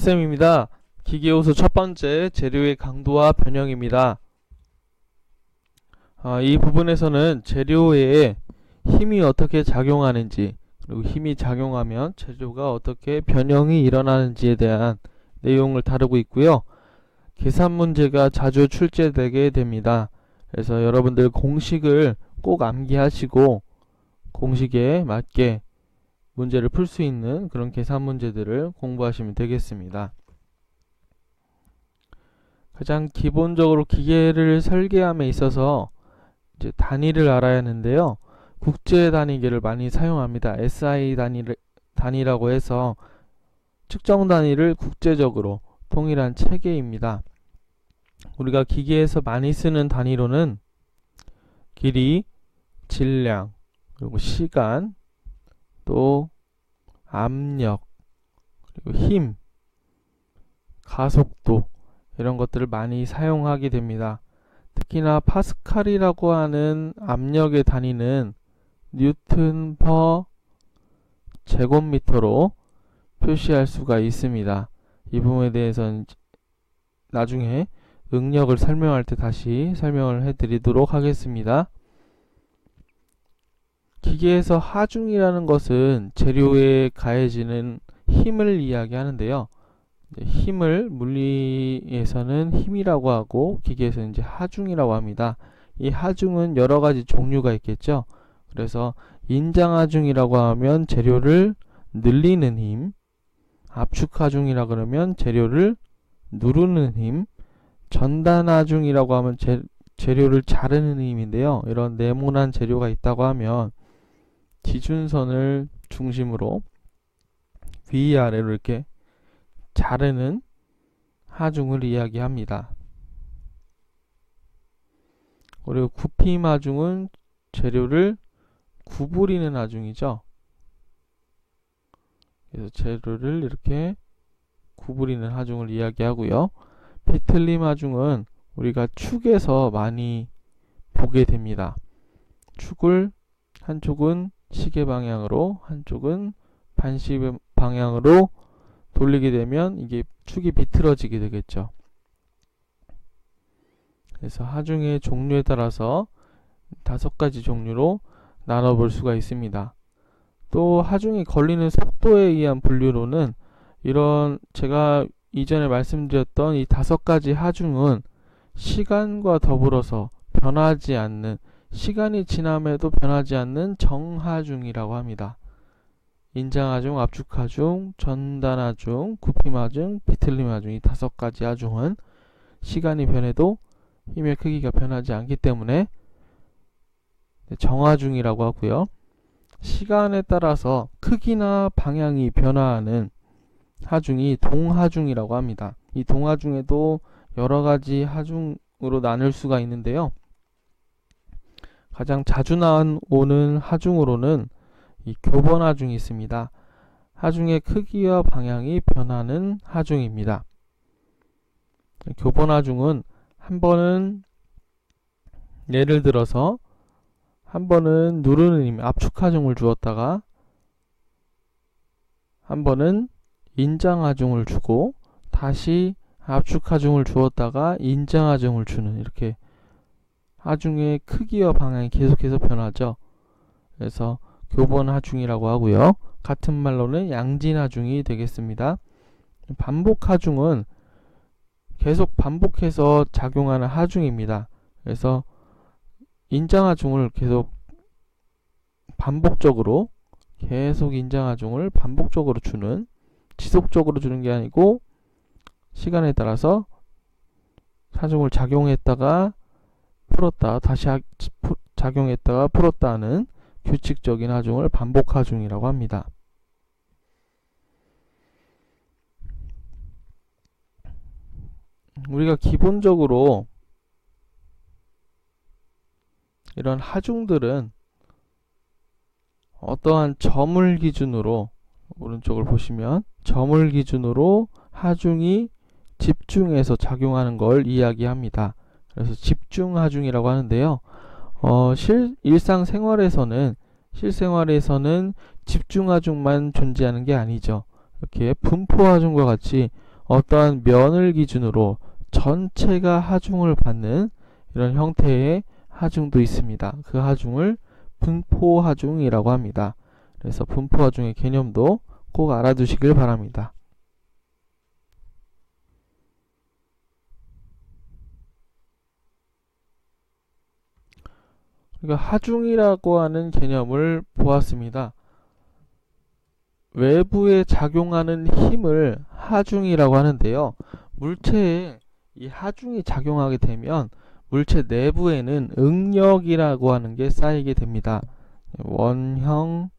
서쌤입니다. 기계요소 첫 번째, 재료의 강도와 변형입니다. 이 부분에서는 재료에 힘이 어떻게 작용하는지, 그리고 힘이 작용하면 재료가 어떻게 변형이 일어나는지에 대한 내용을 다루고 있고요. 계산 문제가 자주 출제되게 됩니다. 그래서 여러분들 공식을 꼭 암기하시고 공식에 맞게 문제를 풀 수 있는 그런 계산 문제들을 공부하시면 되겠습니다. 가장 기본적으로 기계를 설계함에 있어서 이제 단위를 알아야 하는데요. 국제 단위계를 많이 사용합니다. SI 단위라고 해서 측정 단위를 국제적으로 통일한 체계입니다. 우리가 기계에서 많이 쓰는 단위로는 길이, 질량, 그리고 시간, 또 압력, 그리고 힘, 가속도 이런 것들을 많이 사용하게 됩니다. 특히나 파스칼이라고 하는 압력의 단위는 뉴턴 퍼 제곱미터로 표시할 수가 있습니다. 이 부분에 대해서는 나중에 응력을 설명할 때 다시 설명을 해드리도록 하겠습니다. 기계에서 하중이라는 것은 재료에 가해지는 힘을 이야기하는데요. 힘을 물리에서는 힘이라고 하고 기계에서는 이제 하중이라고 합니다. 이 하중은 여러 가지 종류가 있겠죠. 그래서 인장하중이라고 하면 재료를 늘리는 힘, 압축하중이라 그러면 재료를 누르는 힘, 전단하중이라고 하면 재료를 자르는 힘인데요. 이런 네모난 재료가 있다고 하면 기준선을 중심으로 위아래로 이렇게 자르는 하중을 이야기합니다. 그리고 굽힘 하중은 재료를 구부리는 하중이죠. 그래서 재료를 이렇게 구부리는 하중을 이야기하고요. 비틀림 하중은 우리가 축에서 많이 보게 됩니다. 축을 한쪽은 시계 방향으로, 한쪽은 반시계 방향으로 돌리게 되면 이게 축이 비틀어지게 되겠죠. 그래서 하중의 종류에 따라서 5가지 종류로 나눠볼 수가 있습니다. 또 하중이 걸리는 속도에 의한 분류로는 이런 제가 이전에 말씀드렸던 이 5가지 하중은 시간과 더불어서 변하지 않는, 시간이 지남에도 변하지 않는 정하중이라고 합니다. 인장하중, 압축하중, 전단하중, 굽힘하중, 비틀림하중, 이 5가지 하중은 시간이 변해도 힘의 크기가 변하지 않기 때문에 정하중이라고 하고요. 시간에 따라서 크기나 방향이 변화하는 하중이 동하중이라고 합니다. 이 동하중에도 여러가지 하중으로 나눌 수가 있는데요. 가장 자주 나오는 하중으로는 이 교번하중이 있습니다. 하중의 크기와 방향이 변하는 하중입니다. 교번하중은 한 번은 예를 들어서 한 번은 누르는 힘, 압축하중을 주었다가 한 번은 인장하중을 주고 다시 압축하중을 주었다가 인장하중을 주는, 이렇게 하중의 크기와 방향이 계속해서 변하죠. 그래서 교번하중이라고 하고요. 같은 말로는 양진하중이 되겠습니다. 반복하중은 계속 반복해서 작용하는 하중입니다. 그래서 인장하중을 계속 반복적으로 계속 인장하중을 반복적으로 주는, 지속적으로 주는 게 아니고 시간에 따라서 하중을 작용했다가 풀었다, 다시 작용했다가 풀었다 하는 규칙적인 하중을 반복하중이라고 합니다. 우리가 기본적으로 이런 하중들은 어떠한 점을 기준으로, 오른쪽을 보시면 점을 기준으로 하중이 집중해서 작용하는 걸 이야기합니다. 그래서 집중하중이라고 하는데요. 실생활에서는 집중하중만 존재하는 게 아니죠. 이렇게 분포하중과 같이 어떠한 면을 기준으로 전체가 하중을 받는 이런 형태의 하중도 있습니다. 그 하중을 분포하중이라고 합니다. 그래서 분포하중의 개념도 꼭 알아두시길 바랍니다. 그러니까 하중이라고 하는 개념을 보았습니다. 외부에 작용하는 힘을 하중이라고 하는데요. 물체에 이 하중이 작용하게 되면 물체 내부에는 응력이라고 하는 게 쌓이게 됩니다. 원형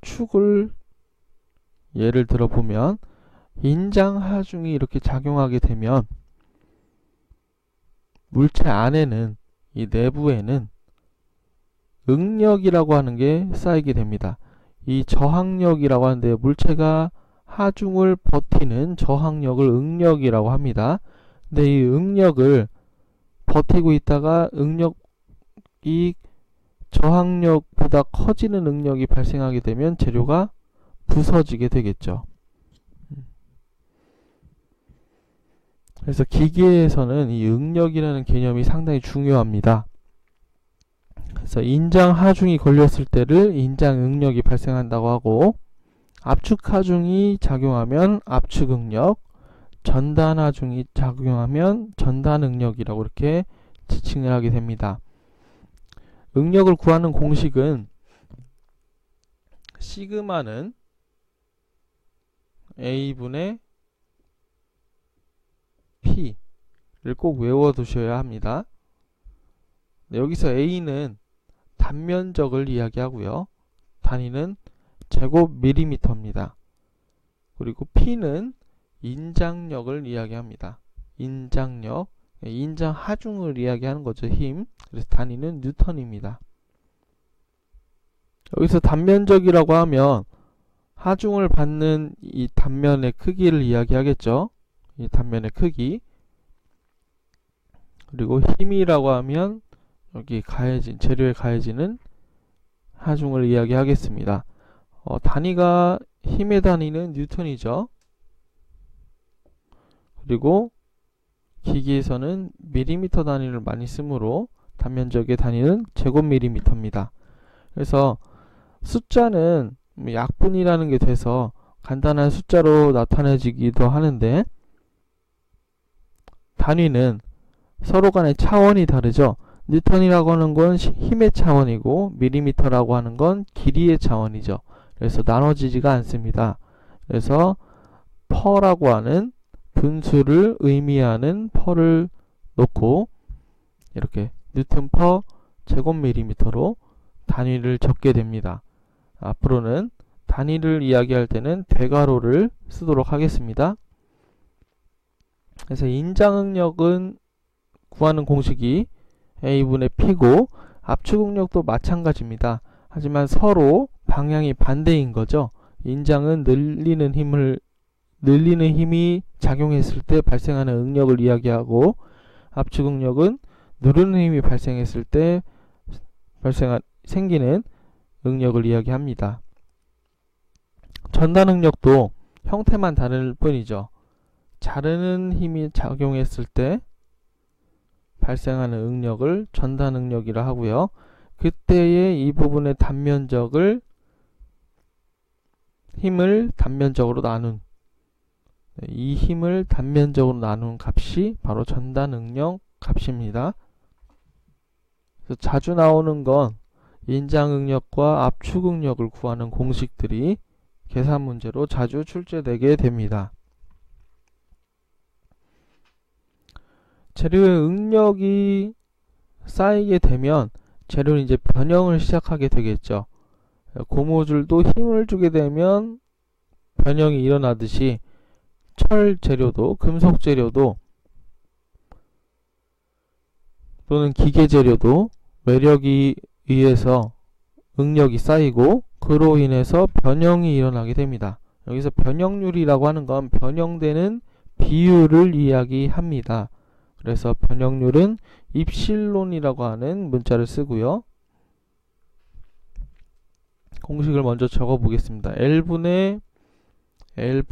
축을 예를 들어 보면 인장 하중이 이렇게 작용하게 되면 물체 안에는 이 내부에는 응력이라고 하는 게 쌓이게 됩니다. 이 저항력이라고 하는데 물체가 하중을 버티는 저항력을 응력이라고 합니다. 근데 이 응력을 버티고 있다가 응력이 저항력보다 커지는 응력이 발생하게 되면 재료가 부서지게 되겠죠. 그래서 기계에서는 이 응력이라는 개념이 상당히 중요합니다. 그래서 인장 하중이 걸렸을 때를 인장 응력이 발생한다고 하고, 압축 하중이 작용하면 압축 응력, 전단 하중이 작용하면 전단 응력이라고 이렇게 지칭을 하게 됩니다. 응력을 구하는 공식은 시그마는 A분의 P를 꼭 외워두셔야 합니다. 여기서 A는 단면적을 이야기하고요. 단위는 제곱 밀리미터입니다. 그리고 P는 인장력을 이야기합니다. 인장력, 인장 하중을 이야기하는 거죠. 힘. 그래서 단위는 뉴턴입니다. 여기서 단면적이라고 하면 하중을 받는 이 단면의 크기를 이야기하겠죠. 이 단면의 크기. 그리고 힘이라고 하면 여기 가해진, 재료에 가해지는 하중을 이야기하겠습니다. 단위가, 힘의 단위는 뉴턴이죠. 그리고 기기에서는 밀리미터 단위를 많이 쓰므로 단면적의 단위는 제곱 밀리미터입니다. 그래서 숫자는 약분이라는 게 돼서 간단한 숫자로 나타내지기도 하는데, 단위는 서로 간의 차원이 다르죠. 뉴턴이라고 하는 건 힘의 차원이고 밀리미터라고 하는 건 길이의 차원이죠. 그래서 나눠지지가 않습니다. 그래서 퍼라고 하는 분수를 의미하는 퍼를 놓고 이렇게 뉴턴 퍼 제곱 밀리미터로 단위를 적게 됩니다. 앞으로는 단위를 이야기할 때는 대괄호를 쓰도록 하겠습니다. 그래서 인장응력은 구하는 공식이 A분의 P고, 압축응력도 마찬가지입니다. 하지만 서로 방향이 반대인 거죠. 인장은 늘리는 힘이 작용했을 때 발생하는 응력을 이야기하고, 압축응력은 누르는 힘이 발생했을 때 생기는 응력을 이야기합니다. 전단응력도 형태만 다를 뿐이죠. 자르는 힘이 작용했을 때 발생하는 응력을 전단응력이라 하고요. 그때의 이 부분의 단면적을 힘을 단면적으로 나눈, 이 힘을 단면적으로 나눈 값이 바로 전단응력 값입니다. 그래서 자주 나오는 건 인장응력과 압축응력을 구하는 공식들이 계산 문제로 자주 출제되게 됩니다. 재료의 응력이 쌓이게 되면 재료는 이제 변형을 시작하게 되겠죠. 고무줄도 힘을 주게 되면 변형이 일어나듯이 철 재료도, 금속 재료도, 또는 기계 재료도 외력에 의해서 응력이 쌓이고 그로 인해서 변형이 일어나게 됩니다. 여기서 변형률이라고 하는 건 변형되는 비율을 이야기합니다. 그래서 변형률은 입실론이라고 하는 문자를 쓰고요. 공식을 먼저 적어 보겠습니다. L분의 L'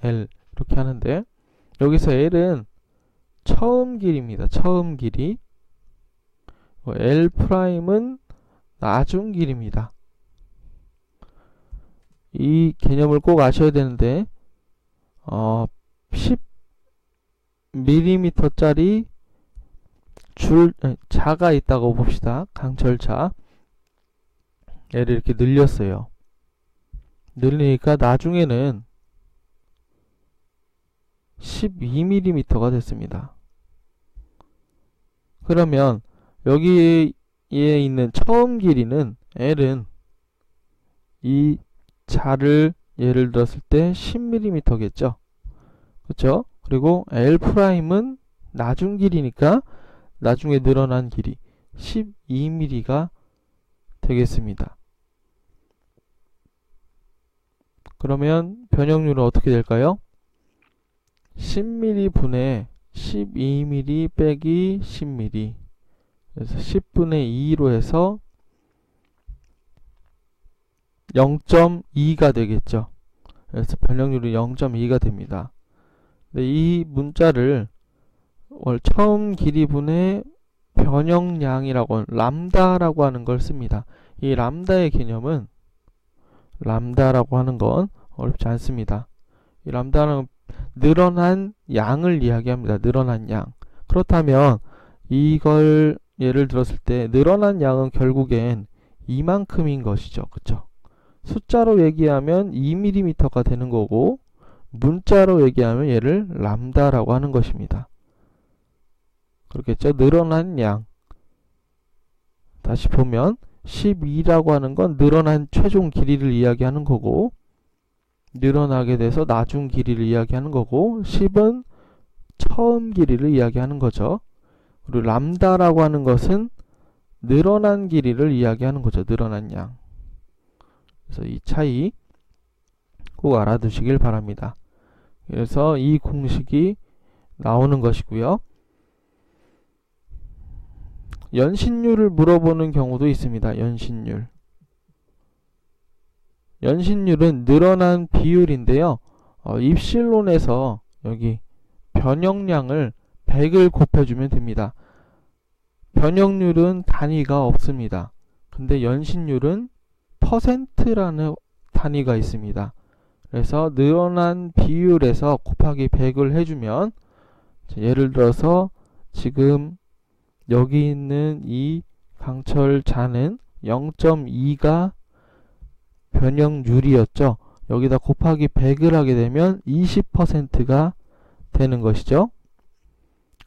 L 이렇게 하는데, 여기서 L은 처음 길이입니다. 처음 길이. L'은 나중 길이입니다. 이 개념을 꼭 아셔야 되는데, 10mm 짜리 자가 있다고 봅시다. 강철자. 얘를 이렇게 늘렸어요. 늘리니까 나중에는 12mm가 됐습니다. 그러면 여기에 있는 처음 길이는 L은 이 자를 예를 들었을 때 10mm겠죠. 그렇죠? 그리고 L'은 나중 길이니까 나중에 늘어난 길이 12mm가 되겠습니다. 그러면 변형률은 어떻게 될까요? 10mm 분의 12mm 빼기 10mm, 그래서 10분의 2로 해서 0.2가 되겠죠. 그래서 변형률이 0.2가 됩니다. 이 문자를 처음 길이분의 변형량이라고, 람다라고 하는 걸 씁니다. 이 람다의 개념은, 람다라고 하는 건 어렵지 않습니다. 이 람다는 늘어난 양을 이야기합니다. 늘어난 양. 그렇다면 이걸 예를 들었을 때 늘어난 양은 결국엔 이만큼인 것이죠. 그쵸? 숫자로 얘기하면 2mm가 되는 거고, 문자로 얘기하면 얘를 람다라고 하는 것입니다. 그렇겠죠? 늘어난 양. 다시 보면 12라고 하는 건 늘어난 최종 길이를 이야기하는 거고, 늘어나게 돼서 나중 길이를 이야기하는 거고, 10은 처음 길이를 이야기하는 거죠. 그리고 람다라고 하는 것은 늘어난 길이를 이야기하는 거죠. 늘어난 양. 그래서 이 차이 꼭 알아두시길 바랍니다. 그래서 이 공식이 나오는 것이고요. 연신율을 물어보는 경우도 있습니다. 연신율. 연신율은 늘어난 비율인데요. 입실론에서 여기 변형량을 100을 곱해주면 됩니다. 변형률은 단위가 없습니다. 근데 연신율은 퍼센트라는 단위가 있습니다. 그래서 늘어난 비율에서 곱하기 100을 해주면, 예를 들어서 지금 여기 있는 이 강철자는 0.2가 변형률이었죠. 여기다 곱하기 100을 하게 되면 20%가 되는 것이죠.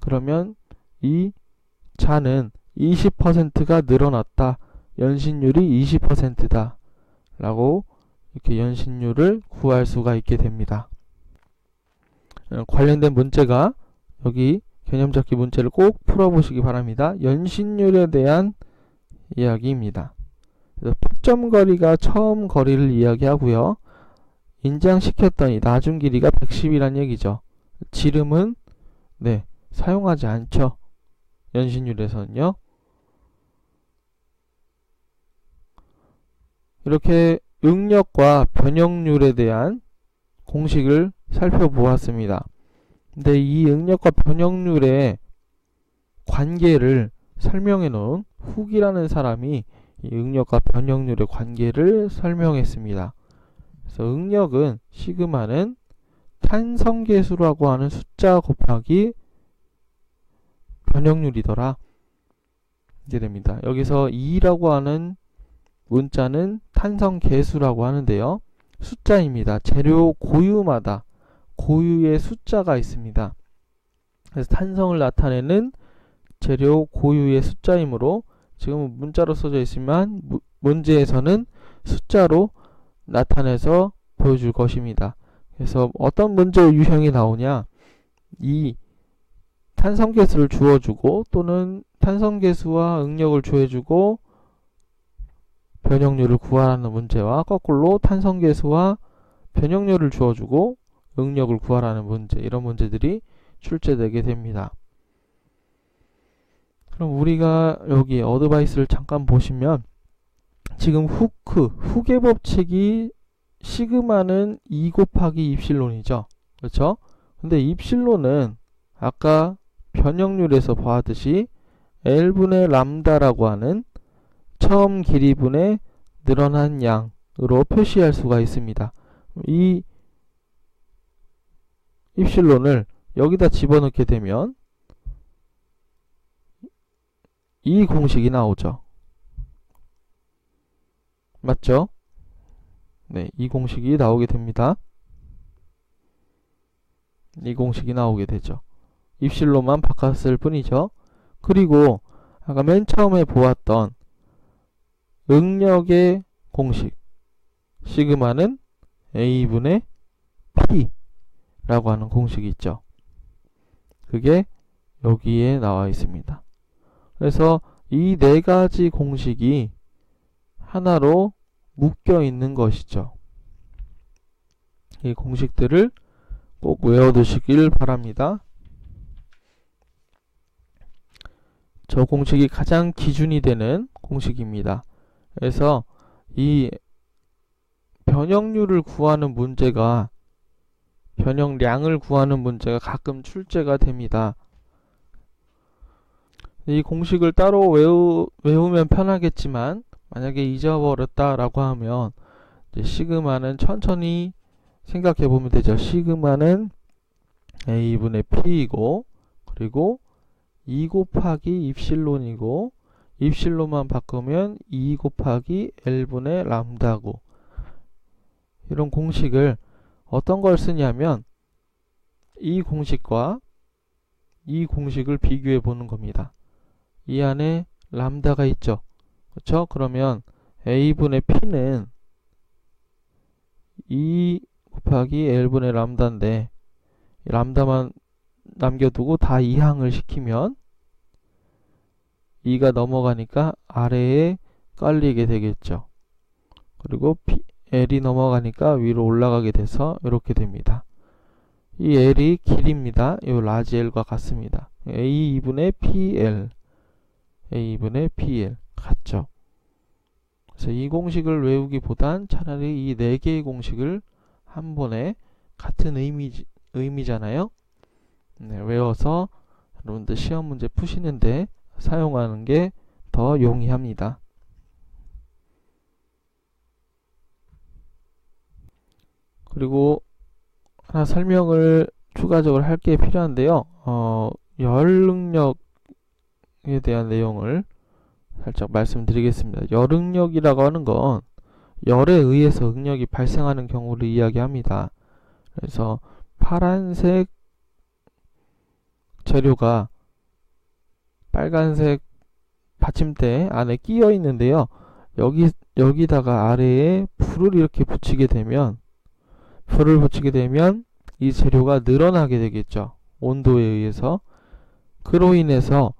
그러면 이 자는 20%가 늘어났다. 연신율이 20%다. 라고 이렇게 연신율을 구할 수가 있게 됩니다. 관련된 문제가 여기 개념잡기 문제를 꼭 풀어보시기 바랍니다. 연신율에 대한 이야기입니다. 그래서 폭점거리가 처음 거리를 이야기하고요. 인장시켰더니 나중 길이가 110이란 얘기죠. 지름은 사용하지 않죠. 연신율에서는요. 이렇게 응력과 변형률에 대한 공식을 살펴보았습니다. 근데 이 응력과 변형률의 관계를 설명해 놓은 훅이라는 사람이 이 응력과 변형률의 관계를 설명했습니다. 그래서 응력은 시그마는 탄성계수라고 하는 숫자 곱하기 변형률이더라. 이제 됩니다. 여기서 2라고 하는 문자는 탄성계수라고 하는데요. 숫자입니다. 재료 고유마다 고유의 숫자가 있습니다. 그래서 탄성을 나타내는 재료 고유의 숫자이므로 지금은 문자로 써져 있지만 문제에서는 숫자로 나타내서 보여줄 것입니다. 그래서 어떤 문제 유형이 나오냐, 이 탄성계수를 주어주고 또는 탄성계수와 응력을 주어주고 변형률을 구하라는 문제와 거꾸로 탄성계수와 변형률을 주어주고 응력을 구하라는 문제, 이런 문제들이 출제되게 됩니다. 그럼 우리가 여기 어드바이스를 잠깐 보시면 지금 훅의 법칙이 시그마는 2 곱하기 입실론이죠. 그렇죠? 근데 입실론은 아까 변형률에서 보았듯이 L분의 람다라고 하는 처음 길이분의 늘어난 양으로 표시할 수가 있습니다. 이 입실론을 여기다 집어넣게 되면 이 공식이 나오죠. 맞죠? 네, 이 공식이 나오게 됩니다. 이 공식이 나오게 되죠. 입실로만 바꿨을 뿐이죠. 그리고 아까 맨 처음에 보았던 응력의 공식 시그마는 A분의 P 라고 하는 공식이 있죠. 그게 여기에 나와 있습니다. 그래서 이 네 가지 공식이 하나로 묶여 있는 것이죠. 이 공식들을 꼭 외워두시길 바랍니다. 저 공식이 가장 기준이 되는 공식입니다. 그래서 이 변형률을 구하는 문제가 변형량을 구하는 문제가 가끔 출제가 됩니다. 이 공식을 따로 외우면 편하겠지만 만약에 잊어버렸다라고 하면 이제 시그마는 천천히 생각해 보면 되죠. 시그마는 A분의 P이고 그리고 2 곱하기 입실론이고 입실론만 바꾸면 2 곱하기 L분의 람다고 이런 공식을 어떤 걸 쓰냐면 이 공식과 이 공식을 비교해 보는 겁니다. 이 안에 람다가 있죠. 그렇죠? 그러면 A분의 P는 2 곱하기 L분의 람다인데 람다만 남겨두고 다 이항을 시키면 2가 넘어가니까 아래에 깔리게 되겠죠. 그리고 L이 넘어가니까 위로 올라가게 돼서 이렇게 됩니다. 이 L이 길이입니다. 이 라지 L과 같습니다. A2분의 PL A2분의 PL 같죠. 그래서 이 공식을 외우기보단 차라리 이 4개의 공식을 한 번에 같은 의미잖아요. 네, 외워서 여러분들 시험 문제 푸시는데 사용하는 게 더 용이합니다. 그리고 하나 설명을 추가적으로 할 게 필요한데요. 열 능력에 대한 내용을 살짝 말씀드리겠습니다. 열 응력이라고 하는 건 열에 의해서 응력이 발생하는 경우를 이야기합니다. 그래서 파란색 재료가 빨간색 받침대 안에 끼어 있는데요. 여기다가 아래에 불을 이렇게 붙이게 되면 이 재료가 늘어나게 되겠죠. 온도에 의해서. 그로 인해서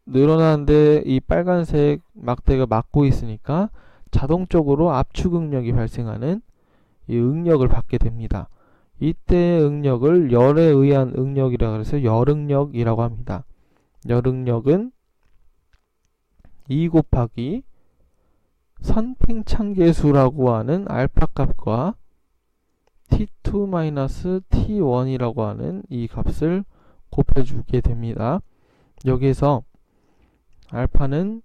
늘어나는데 이 빨간색 막대가 막고 있으니까 자동적으로 압축 응력이 발생하는 이 응력을 받게 됩니다. 이때의 응력을 열에 의한 응력이라고 해서 열응력이라고 합니다. 열응력은 2 곱하기 선팽창계수라고 하는 알파 값과 T2-T1이라고 하는 이 값을 곱해주게 됩니다. 여기에서 알파는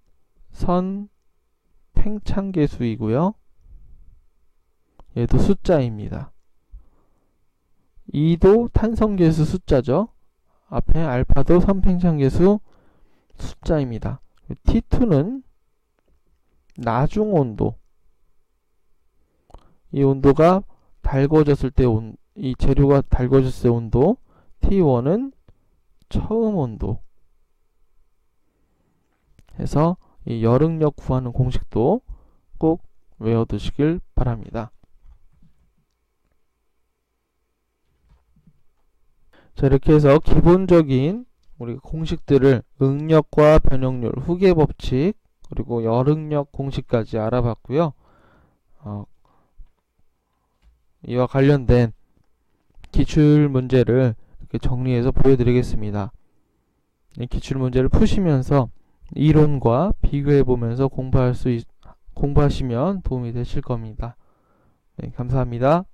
선팽창계수이고요. 얘도 숫자입니다. 2도 탄성계수 숫자죠. 앞에 알파도 선팽창계수 숫자입니다. T2는 나중온도, 이 온도가 달궈졌을 때 이 재료가 달궈졌을 때 온도, T1은 처음 온도 해서 이 열응력 구하는 공식도 꼭 외워두시길 바랍니다. 자, 이렇게 해서 기본적인 우리 공식들을 응력과 변형률, 후계 법칙, 그리고 열응력 공식까지 알아봤고요. 이와 관련된 기출 문제를 이렇게 정리해서 보여드리겠습니다. 이 기출 문제를 푸시면서 이론과 비교해 보면서 공부하시면 도움이 되실 겁니다. 네, 감사합니다.